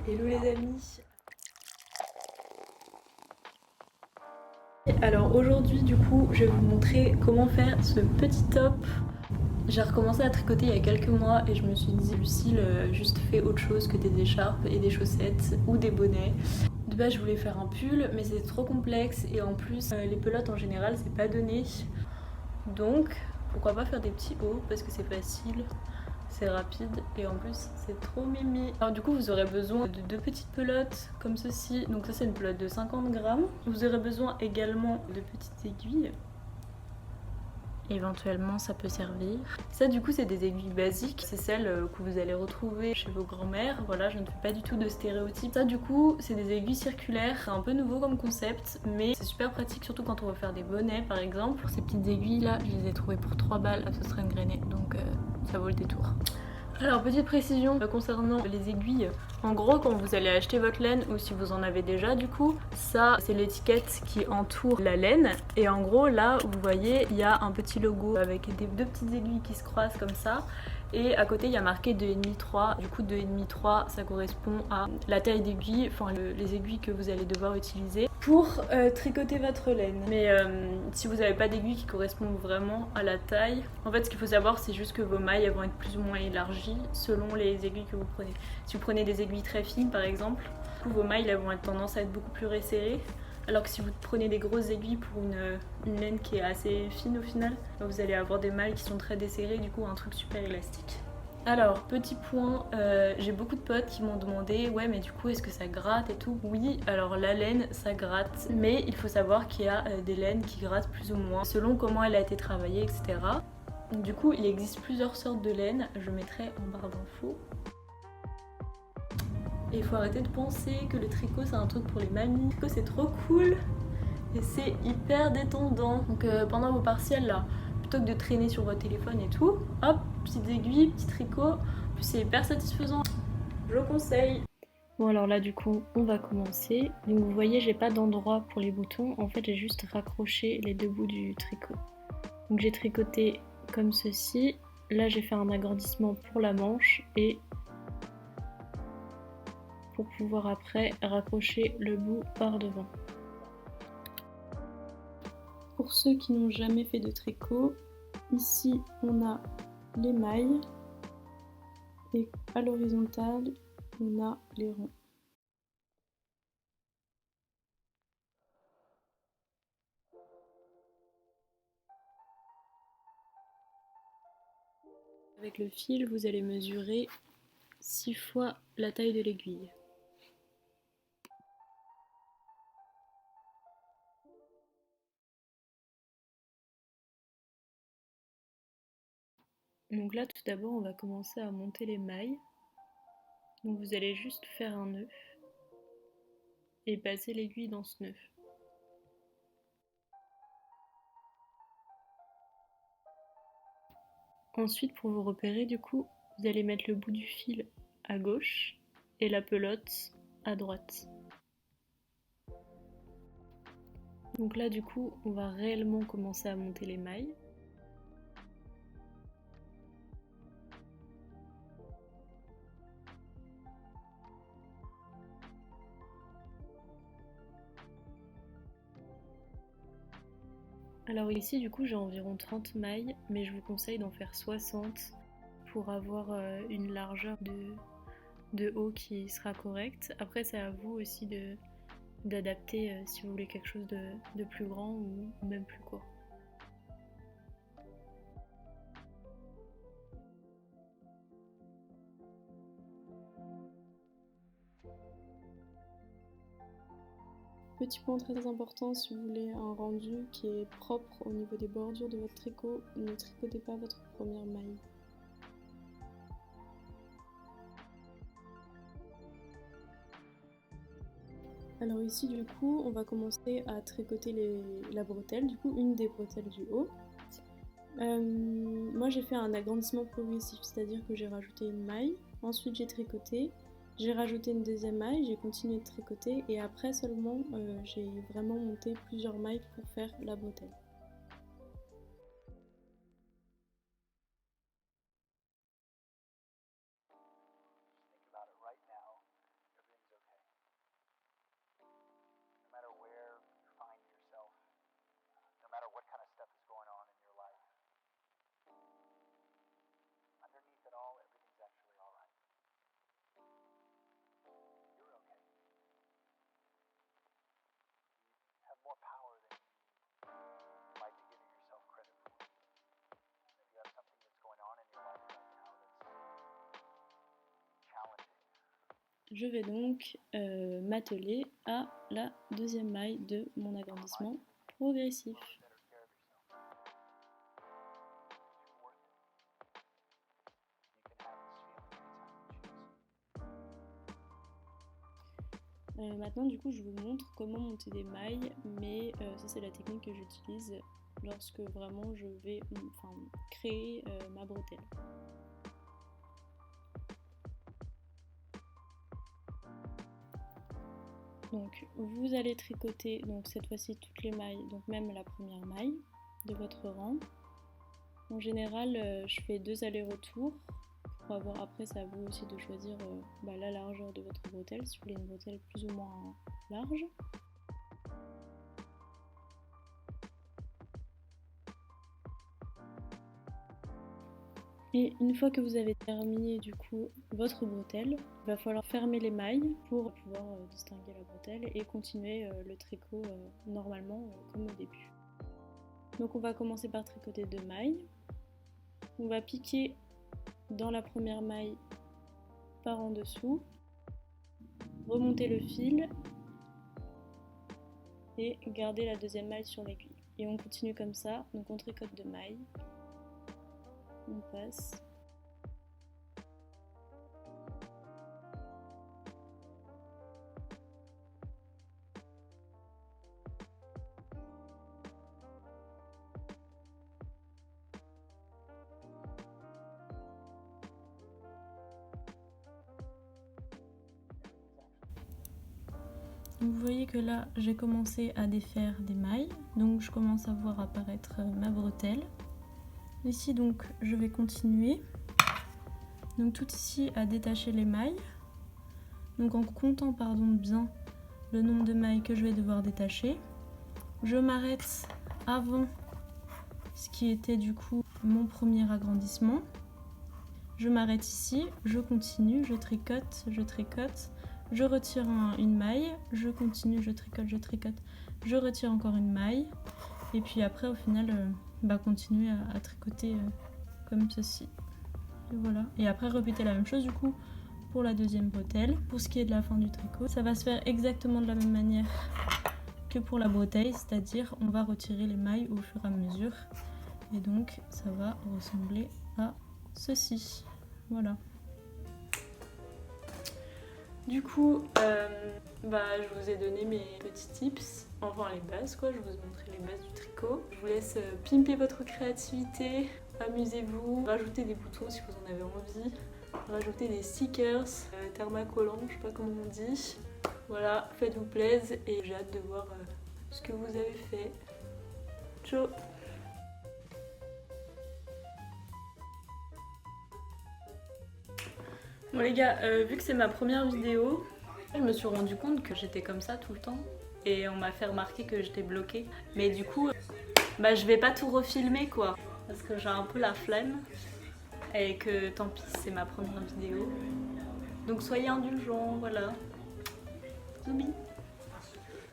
Hello les amis. Alors aujourd'hui du coup je vais vous montrer comment faire ce petit top. J'ai recommencé à tricoter il y a quelques mois et je me suis dit Lucille juste fait autre chose que des écharpes et des chaussettes ou des bonnets. De base je voulais faire un pull mais c'était trop complexe et en plus les pelotes en général c'est pas donné. Donc pourquoi pas faire des petits hauts parce que c'est facile. C'est rapide et en plus c'est trop mimi. Alors du coup vous aurez besoin de deux petites pelotes comme ceci. Donc ça c'est une pelote de 50 grammes. Vous aurez besoin également de petites aiguilles. Éventuellement ça peut servir. Ça du coup c'est des aiguilles basiques, c'est celles que vous allez retrouver chez vos grands-mères. Voilà, je ne fais pas du tout de stéréotypes. Ça du coup c'est des aiguilles circulaires, c'est un peu nouveau comme concept mais c'est super pratique surtout quand on veut faire des bonnets par exemple. Pour ces petites aiguilles là je les ai trouvées pour 3 balles à Sauce Reine Grainée donc ça vaut le détour. Alors petite précision concernant les aiguilles, en gros quand vous allez acheter votre laine ou si vous en avez déjà du coup, ça c'est l'étiquette qui entoure la laine et en gros là vous voyez il y a un petit logo avec deux petites aiguilles qui se croisent comme ça et à côté il y a marqué 2,5-3, du coup 2,5-3 ça correspond à la taille d'aiguille, enfin les aiguilles que vous allez devoir utiliser pour tricoter votre laine. Mais si vous n'avez pas d'aiguilles qui correspondent vraiment à la taille, en fait ce qu'il faut savoir c'est juste que vos mailles elles vont être plus ou moins élargies selon les aiguilles que vous prenez. Si vous prenez des aiguilles très fines par exemple, vos mailles elles vont avoir tendance à être beaucoup plus resserrées. Alors que si vous prenez des grosses aiguilles pour une laine qui est assez fine au final, vous allez avoir des mailles qui sont très desserrées, du coup un truc super élastique. Alors, petit point, j'ai beaucoup de potes qui m'ont demandé ouais mais du coup est-ce que ça gratte et tout. Oui, alors la laine ça gratte, mais il faut savoir qu'il y a des laines qui grattent plus ou moins selon comment elle a été travaillée, etc. Du coup il existe plusieurs sortes de laine, je mettrai en barre d'infos. Et il faut arrêter de penser que le tricot c'est un truc pour les mamies. Le tricot c'est trop cool et c'est hyper détendant. Donc pendant vos partiels là, plutôt que de traîner sur votre téléphone et tout, hop, petites aiguilles, petit tricot, puis c'est hyper satisfaisant. Je conseille. Bon alors là du coup on va commencer. Donc vous voyez j'ai pas d'endroit pour les boutons, en fait j'ai juste raccroché les deux bouts du tricot. Donc j'ai tricoté comme ceci, là j'ai fait un agrandissement pour la manche et pour pouvoir après raccrocher le bout par devant. Pour ceux qui n'ont jamais fait de tricot, ici on a les mailles et à l'horizontale on a les ronds. Avec le fil vous allez mesurer 6 fois la taille de l'aiguille. Donc là tout d'abord on va commencer à monter les mailles. Donc vous allez juste faire un nœud et passer l'aiguille dans ce nœud. Ensuite pour vous repérer du coup, vous allez mettre le bout du fil à gauche et la pelote à droite. Donc là du coup on va réellement commencer à monter les mailles. Alors ici du coup j'ai environ 30 mailles mais je vous conseille d'en faire 60 pour avoir une largeur de haut qui sera correcte. Après c'est à vous aussi d'adapter si vous voulez quelque chose de plus grand ou même plus court. Petit point très important, si vous voulez un rendu qui est propre au niveau des bordures de votre tricot, ne tricotez pas votre première maille. Alors ici du coup on va commencer à tricoter la bretelle, du coup une des bretelles du haut. Moi j'ai fait un agrandissement progressif, c'est-à-dire que j'ai rajouté une maille, ensuite j'ai tricoté, j'ai rajouté une deuxième maille, j'ai continué de tricoter et après seulement j'ai vraiment monté plusieurs mailles pour faire la bretelle. Je vais donc m'atteler à la deuxième maille de mon agrandissement progressif. Maintenant du coup je vous montre comment monter des mailles, mais ça c'est la technique que j'utilise lorsque vraiment je vais créer ma bretelle. Donc vous allez tricoter donc cette fois-ci toutes les mailles, donc même la première maille de votre rang. En général je fais 2 allers-retours pour avoir, après c'est à vous aussi de choisir la largeur de votre bretelle, si vous voulez une bretelle plus ou moins large. Et une fois que vous avez terminé du coup votre bretelle, il va falloir fermer les mailles pour pouvoir distinguer la bretelle et continuer le tricot normalement comme au début. Donc on va commencer par tricoter 2 mailles. On va piquer dans la première maille par en dessous, remonter le fil et garder la deuxième maille sur l'aiguille. Et on continue comme ça, donc on tricote 2 mailles, on passe. Vous voyez que là j'ai commencé à défaire des mailles, donc je commence à voir apparaître ma bretelle. Ici donc je vais continuer, donc tout ici à détacher les mailles, donc en comptant bien le nombre de mailles que je vais devoir détacher. Je m'arrête avant ce qui était du coup mon premier agrandissement. Je m'arrête ici, je continue, je tricote, je retire une maille, je continue, je tricote, je retire encore une maille, et puis après au final continuer à tricoter comme ceci. Et voilà. Et après répéter la même chose du coup pour la deuxième bretelle. Pour ce qui est de la fin du tricot, ça va se faire exactement de la même manière que pour la bretelle, c'est-à-dire on va retirer les mailles au fur et à mesure, et donc ça va ressembler à ceci. Voilà. Du coup, je vous ai donné mes petits tips, enfin les bases quoi, je vous ai montré les bases du tricot. Je vous laisse pimper votre créativité, amusez-vous, rajoutez des boutons si vous en avez envie, rajoutez des stickers, thermocollants, je sais pas comment on dit. Voilà, faites-vous plaisir et j'ai hâte de voir ce que vous avez fait. Ciao! Bon les gars, vu que c'est ma première vidéo, je me suis rendu compte que j'étais comme ça tout le temps et on m'a fait remarquer que j'étais bloquée. Mais du coup, je vais pas tout refilmer quoi, parce que j'ai un peu la flemme et que tant pis, c'est ma première vidéo. Donc soyez indulgents, voilà. Zoubis.